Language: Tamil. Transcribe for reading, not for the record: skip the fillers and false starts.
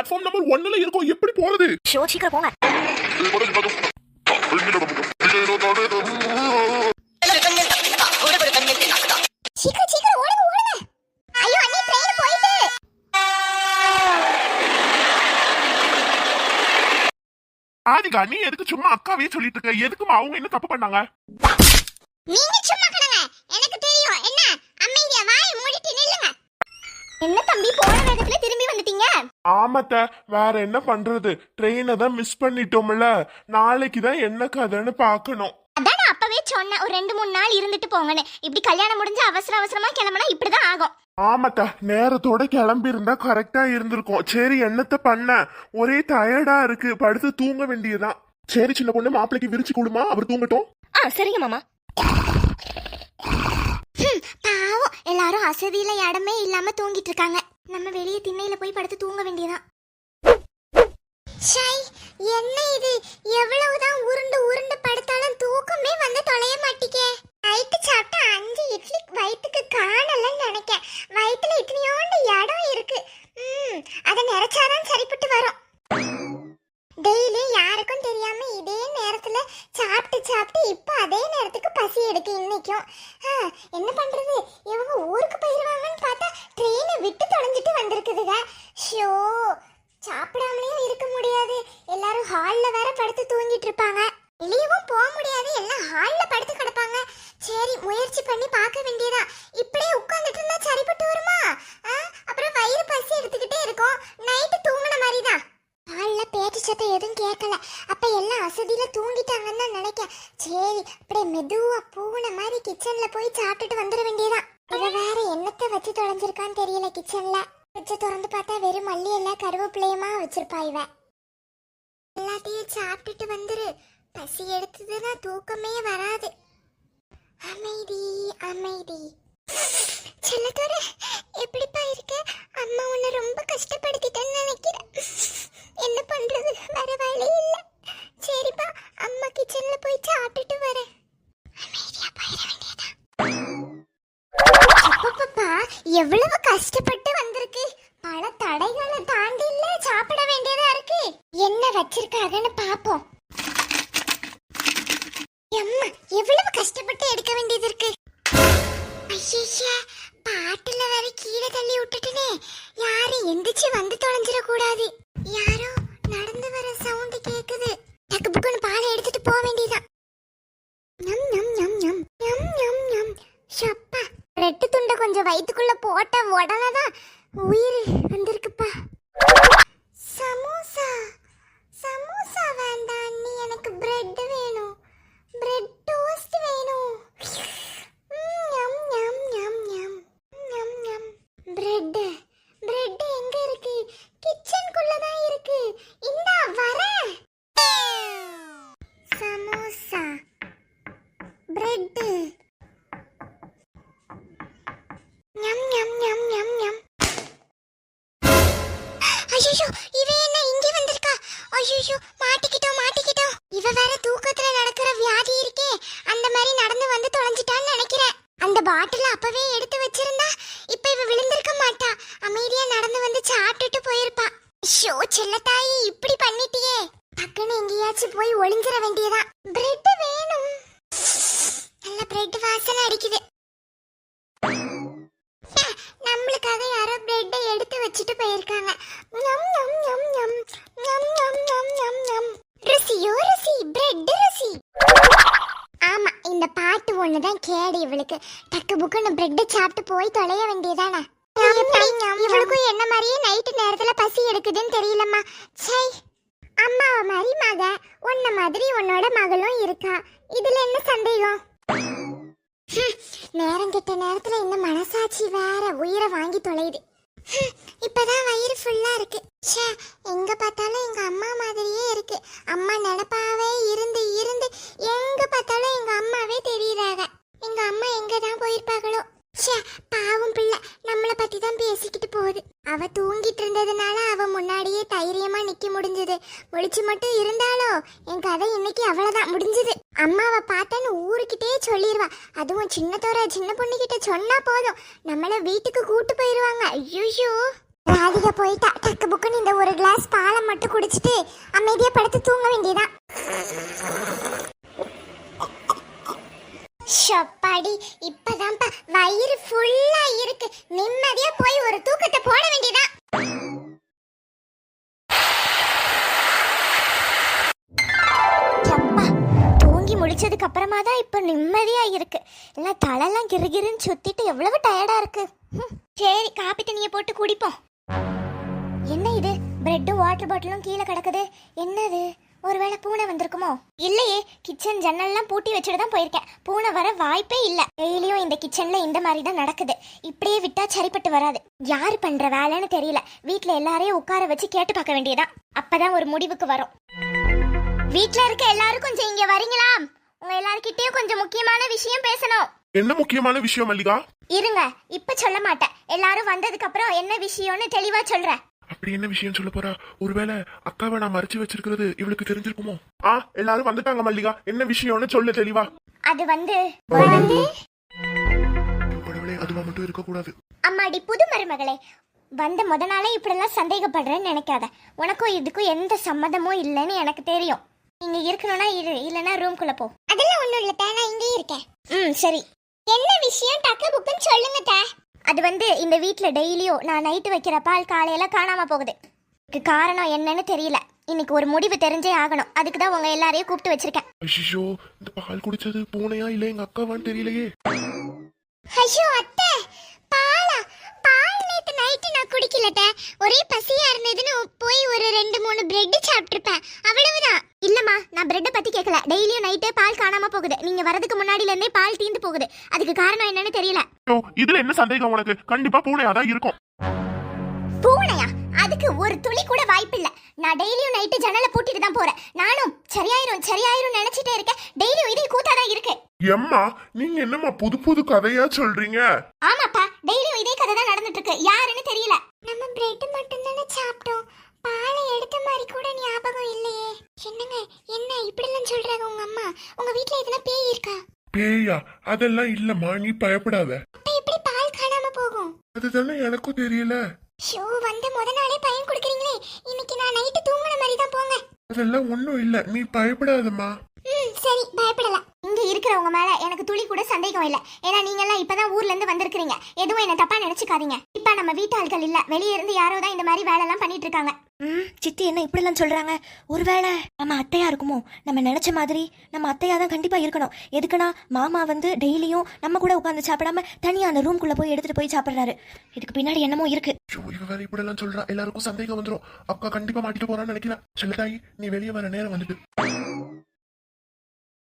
பிளாட்ஃபார்ம் நம்பர் 1ல இருக்கோம். எப்படி போறது? சீக்கிரம் போங்க. சீக்கிரம் ஓடுங்க ஓடுங்க. ஐயோ அண்ணி ட்ரெயின் போயிட்டு. ஆதிகா, நீ எதுக்கு சும்மா அக்காவே சொல்லிட்டு இருக்க? எதுக்குமா அவங்க என்ன தப்பு பண்ணாங்க? நீங்க சும்மா கடங்க. எனக்கு தெரியும். என்ன அமைதியா வாய் மூடிட்டு நில்லுங்க. என்ன தம்பி போன வேகத்துல திரும்பி வந்துட்டீங்க? ஆமாத்த, வேற என்ன பண்றது? ட்ரெயினை தான் மிஸ் பண்ணிட்டோம்ல. நாளைக்கு தான் என்ன கதைன்னு பாக்கணும். அதான் நான் அப்பவே சொன்னேன், ஒரு 2-3 நாள் இருந்துட்டு போங்கன்னு. இப்படி கல்யாணம் முடிஞ்சு அவசரமா கிளம்பினா இப்படிதான் ஆகும். ஆமாத்தா, நேரத்தோட கிளம்பி இருந்தா கரெக்டா இருந்திருக்கும். சரி, என்னத்த பண்ண? ஒரே டயர்டா இருக்கு, படுத்து தூங்க வேண்டியதான். சரி சின்ன பொண்ணு, மாப்பிளைக்கு விரிச்சு கொடுமா, அவர் தூங்கட்டும். சரிங்க மாமா. பாவம், எல்லாரும் அசதியில இடமே இல்லாம தூங்கிட்டு இருக்காங்க. நம்ம வெளியே திண்ணையில போய் படுத்து தூங்க வேண்டியதான். என்ன இது? எவ்வளவுதான் உருண்டு உருண்டு படுத்தாலும் தூக்கமே வந்து தொலைய மாட்டீங்க. நைட்டு சாப்பிட்டா 5 இட்லி வயிற்றுக்கு காணலன்னு நினைக்கேன். வயிற்றுல இத்தனையோண்டு இடம் இருக்கு. அதை நிறைச்சாதான் சரிப்பட்டு வரும். டெய்லி யாருக்கும் தெரியாம இதே நேரத்துல சாப்பிட்டு இப்ப அதே நேரத்துக்கு பசி எடுக்கு இன்னைக்கும். என்ன பண்றது? இவங்க ஊருக்கு போயிருவாங்கன்னு பார்த்தா ட்ரெயினை விட்டு தொலைஞ்சிட்டு வந்திருக்குதுங்க. ஷோ, சாப்பிடாமலேயும் இருக்க முடியாது. எல்லாரும் ஹால்ல வேற படுத்து தூங்கிட்டு இருப்பாங்க. வெளியவும் போக முடியாது, எல்லாம் ஹால்ல படுத்து கிடப்பாங்க. சரி, முயற்சி பண்ணி பார்க்க வேண்டியதா. இப்படியே உட்கார்ந்துட்டு இருந்தா சரிப்பட்டு வருமா? அப்புறம் வயிறு பசி எடுத்துக்கிட்டே இருக்கும். நைட்டு தூங்கின மாதிரிதான். ஹால்ல பேச்சு சத்தம் எதுவும் கேட்கல. அப்ப எல்லாம் அசதியில தூங்கிட்டாங்கன்னு தான் நினைக்கிறேன். சரி, அப்படியே மெதுவா பூனை மாதிரி கிச்சன்ல போய் சாப்பிட்டுட்டு வந்துட வேண்டியதான். இவ வேற என்னத்தை வச்சு தொலைஞ்சிருக்கான்னு தெரியல. கிச்சன்ல வச்சு திறந்து பார்த்தா வெறும் மல்லி எல்லாம் கருவேப்பிலையுமா வச்சிருப்பா இவ. எல்லாத்தையும் சாப்பிட்டுட்டு வந்துரு. பசி எடுத்ததுன்னா தூக்கமே வராது. அமைதி அமைதி. செல்லத்தோட எப்படிப்பா இருக்க? அம்மா உன்னை ரொம்ப கஷ்டப்படுத்திட்டேன்னு நினைக்கிறேன். என்ன பண்றது? வேற வழி இல்ல. சரிப்பா, அம்மா கிச்சன்ல போய் சாப்பிட்டுட்டு வரேன். அமைதியா போயிட வேண்டியதான். அப்பப்பா, எவ்வளவு கஷ்டப்பட்டு வந்திருக்கு. பல தடைகளை தாண்டி இல்ல சாப்பிட வேண்டியதா இருக்கு. என்ன வச்சிருக்காங்கன்னு பாப்போம். அம்மா, எவ்வளவு கஷ்டப்பட்டு எடுக்க வேண்டியது இருக்கு. ஐயா, பாட்டுல வேற கீழே தள்ளி விட்டுட்டனே. யாரு எந்திரிச்சு வந்து தொலைஞ்சிட கூடாது. யாரோ நடந்து வர சவுண்ட் கேக்குது. டக்கு புக்குன்னு பாலை எடுத்துட்டு போக வேண்டியதான். நம் நம் நம் நம் நம் நம் நம். ஷப்பா, ரெட்டு துண்டை கொஞ்சம் வயிற்றுக்குள்ள போட்ட உடனேதான் உயிர் வந்திருக்குப்பா. சமோசா சமோசா வேண்டாம் அண்ணி, எனக்கு பிரெட் வேணும். பிரெட் டோஸ்ட் வேணும். ஞம் ஞம் ஞம் ஞம் ஞம் ஞம். பிரெட் பிரெட் எங்க இருக்கு? கிச்சனுக்குள்ள தான் இருக்கு. இந்தா வரேன். சமோசா, பிரெட். ஞம் ஞம் ஞம் ஞம் ஞம். ஐயோ, இவ என்ன இங்கே வந்திருக்கா? ஐயோ, மாட்டிக்கிட்டோம். இவ வேற தூக்கத்துல நடக்கிற வியாதி இருக்கே, அந்த மாதிரி நடந்து வந்து தொலைஞ்சிட்டான்னு நினைக்கிறேன். அந்த பாட்டில அப்பவே எடுத்து வச்சிருந்தா இப்ப இவ விழுந்திருக்க மாட்டா. அமைதியா நடந்து வந்து சாப்பிட்டுட்டு போயிருப்பா. ஷோ செல்லத்தாயி, இப்படி பண்ணிட்டியே. டக்குன்னு எங்கேயாச்சும் போய் ஒளிஞ்சிட வேண்டியதான். பிரெட் வேணும். நல்ல பிரெட் வாசனை அடிக்குது. நம்மளுக்காக யாரோ பிரெட்டை எடுத்து வச்சுட்டு போயிருக்காங்க. ஞம் ஞம் ஞம் ஞம் ஞம் ஞம் ஞம் ஞம் ஞம். ருசியோ ருசி, பிரெட் ருசி. ஆமா, இந்த பாட்டு ஒண்ணுதான் கேடு இவளுக்கு. டக்கு புக்குன்னு பிரெட் சாப்பிட்டு போய் தொலைய வேண்டியதானே. இவளுக்கும் என்ன மாதிரியே நைட்டு நேரத்துல பசி எடுக்குதுன்னு தெரியலம்மா. சை, அம்மாவ மாதிரி மக, உன்ன மாதிரி உன்னோட மகளும் இருக்கா. இதுல என்ன சந்தேகம்? நேரம் கெட்ட நேரத்துல இந்த மனசாட்சி வேற உயிரை வாங்கி தொலையுது. இப்பதான் வயிறு ஃபுல்லா இருக்கு. எங்க பார்த்தாலும் எங்க அம்மா மாதிரியே இருக்கு. அம்மா நினைப்பாவே இருந்து இருந்து எங்க பார்த்தாலும் எங்க அம்மாவே தெரியுறாங்க. எங்க அம்மா எங்கதான் போயிருப்பாங்களோ. பாவம் பிள்ளை நம்மளை பத்தி தான் பேசிக்கிட்டு போகுது. அவ தூங்கிட்டு இருந்ததுனால அவ முன்னாடியே தைரியமா நிக்க முடிஞ்சது. ஒளிச்சு மட்டும் இருந்தாலோ என் கதை இன்னைக்கு அவ்வளவுதான் முடிஞ்சது. அம்மாவை பார்த்தேன்னு ஊருக்கிட்டே சொல்லிடுவா. அதுவும் சின்ன பொண்ணுகிட்ட சொன்னா போதும், நம்மள வீட்டுக்கு கூட்டு போயிருவாங்க. ஐயோ, ராதிகா போயிட்டா. டக்கு புக்குன்னு இந்த ஒரு கிளாஸ் பாலை மட்டும் குடிச்சிட்டு அமைதியா படுத்து தூங்க வேண்டியதான். ஷப்பாடி, இப்பதான்ப்பா வயிறு ஃபுல்லா இருக்கு. நிம்மதியா போய் ஒரு தூக்கத்தை போட வேண்டியதான். அப்பா, தூங்கி முடிச்சதுக்கு அப்புறமா தான் இப்ப நிம்மதியா இருக்கு. இல்ல தலைலாம் கிறுகிறுன்னு சுத்திட்டு எவ்வளவு டயர்டா இருக்கு. சரி, காப்பி தண்ணியை போட்டு குடிப்போம். என்ன இது, பிரெட்டும் வாட்டர் பாட்டிலும் கீழே கிடக்குது. என்னது, ஒருவேளை பூனை வந்திருக்குமோ? இல்லையே, கிச்சன் ஜன்னல்லாம் பூட்டி வச்சுட்டு தான் போயிருக்கேன். பூனை வர வாய்ப்பே இல்லை. டெய்லியும் இந்த கிச்சன்ல இந்த மாதிரி தான் நடக்குது. இப்படியே விட்டா சரிப்பட்டு வராது. யாரு பண்ற வேலைன்னு தெரியல. வீட்டுல எல்லாரையும் உட்கார வச்சு கேட்டு பார்க்க வேண்டியதான். அப்பதான் ஒரு முடிவுக்கு வரும். வீட்டுல இருக்க எல்லாரும் கொஞ்சம் இங்க வரீங்களா? உங்க எல்லார்கிட்டயும் கொஞ்சம் முக்கியமான விஷயம் பேசணும். என்ன முக்கியமான விஷயம் மல்லிகா? இருங்க, இப்ப சொல்ல மாட்டேன். எல்லாரும் வந்ததுக்கு அப்புறம் என்ன விஷயம்னு தெளிவா சொல்றேன். அப்படி என்ன விஷயம் சொல்ல போறா? ஒருவேளை அக்காவை நான் மறைச்சு வச்சிருக்கிறது இவளுக்கு தெரிஞ்சிருக்குமோ? எல்லாரும் வந்துட்டாங்க மல்லிகா, என்ன விஷயம்னு சொல்லு தெளிவா. அது வந்து கடவுளே, அதுவா மட்டும் இருக்க கூடாது. அம்மாடி புது மருமகளே, வந்த முத நாளே இப்படிலாம் சந்தேகப்படுறேன்னு நினைக்காத. உனக்கும் இதுக்கும் எந்த சம்மதமும் இல்லைன்னு எனக்கு தெரியும். நீங்க இருக்கணும்னா இரு, இல்லைன்னா ரூம்குள்ள போ. அதெல்லாம் ஒண்ணும் இல்ல, நான் இங்கே இருக்கேன். சரி, என்ன விஷயம் டக்கு புக்குன்னு சொல்லுங்க. அது வந்து இந்த வீட்ல டெய்லியும் நான் நைட்டு வைக்கிற பால் காலையில காணாம போகுது. இதுக்கு காரணம் என்னன்னு தெரியல. இன்னைக்கு ஒரு முடிவு தெரிஞ்சே ஆகணும். அதுக்கு தான் உங்க எல்லாரையும் கூப்பிட்டு வச்சிருக்கேன். ஐயோ, இந்த பால் குடிச்சது பூனையா இல்ல எங்க அக்காவான்னு தெரியலையே. ஐயோ அத்தை, பாலா? பால் நேத்து நைட்டு நான் குடிக்கலட்ட. ஒரே பசியா இருந்ததுன்னு போய் ஒரு 2-3 பிரெட் சாப்பிட்டுருப்பேன், அவ்வளவுதான். இல்லம்மா, நான் பிரெட்டை பத்தி கேட்கல. டெய்லியும் நைட்டே பால் காணாம போகுது. நீங்க வரதுக்கு முன்னாடில இருந்தே பால் தீந்து போகுது. அதுக்கு காரணம் என்னன்னு தெரியல. இதுல என்ன சந்தேகம் உனக்கு? கண்டிப்பா பூனையா தான் இருக்கும். பூனையா? அதுக்கு ஒரு துளி கூட வாய்ப்பில்ல. நான் டெய்லியும் நைட்டு ஜன்னலை பூட்டிட்டு தான் போறேன். நானும் சரியாயிரும் நினைச்சிட்டே இருக்கேன். டெய்லியும் இதே கூத்தாதான் இருக்கு. எம்மா, நீங்க என்னம்மா புது புது கதையா சொல்றீங்க? ஆமாப்பா, டெய்லியும் இதே கதை தான் நடந்துட்டு இருக்கு. யாருன்னு தெரியல. நம்ம பிரெட் மட்டும் தானே சாப்பிட்டோம். பாலை எடுத்த மாதிரி கூட ஞாபகம் இல்லையே. என்னங்க, என்ன இப்படி எல்லாம் சொல்றாங்க உங்க அம்மா? உங்க வீட்ல எதுனா பேய் இருக்கா? பேயா? அதெல்லாம் இல்லம்மா, நீ பயப்படாத. அப்ப எப்படி பால் காணாம போகும்? அதுதானே எனக்கும் தெரியல. ஷோ, வந்த முத நாளே பயம் கொடுக்குறீங்களே. இன்னைக்கு நான் நைட்டு தூங்குன மாதிரி தான் போங்க. அதெல்லாம் ஒண்ணும் இல்ல, நீ பயப்படாதம்மா. சரி, பயப்படல. இங்க இருக்கிறவங்க மேல எனக்கு துளி கூட சந்தேகம் இல்ல. ஏன்னா நீங்க எல்லாம் இப்பதான் ஊர்ல இருந்து வந்திருக்கீங்க. எதுவும் என்ன தப்பா நினைச்சுக்காதீங்க. இப்ப நம்ம வீட்டு ஆட்கள் இல்ல, வெளியே இருந்து யாரோ தான் இந்த மாதிரி வேலை எல்லாம் பண்ணிட்டு இருக்காங்க. சித்தி என்ன இப்படி எல்லாம் சொல்றாங்க? ஒருவேளை நம்ம அத்தையா இருக்குமோ? நம்ம நினைச்ச மாதிரி நம்ம அத்தையா தான் கண்டிப்பா இருக்கணும். எதுக்குன்னா மாமா வந்து டெய்லியும் நம்ம கூட உட்காந்து சாப்பிடாம தனியா அந்த ரூம்குள்ள போய் எடுத்துட்டு போய் சாப்பிடுறாரு. இதுக்கு பின்னாடி என்னமோ இருக்கு. இவ வேற இப்படி எல்லாம் சொல்றா, எல்லாருக்கும் சந்தேகம் வந்துரும். அக்கா கண்டிப்பா மாட்டிட்டு போறான்னு நினைக்கிறேன். செல்லதாயி, நீ வெளியே வர நேரம் வந்துட்டு.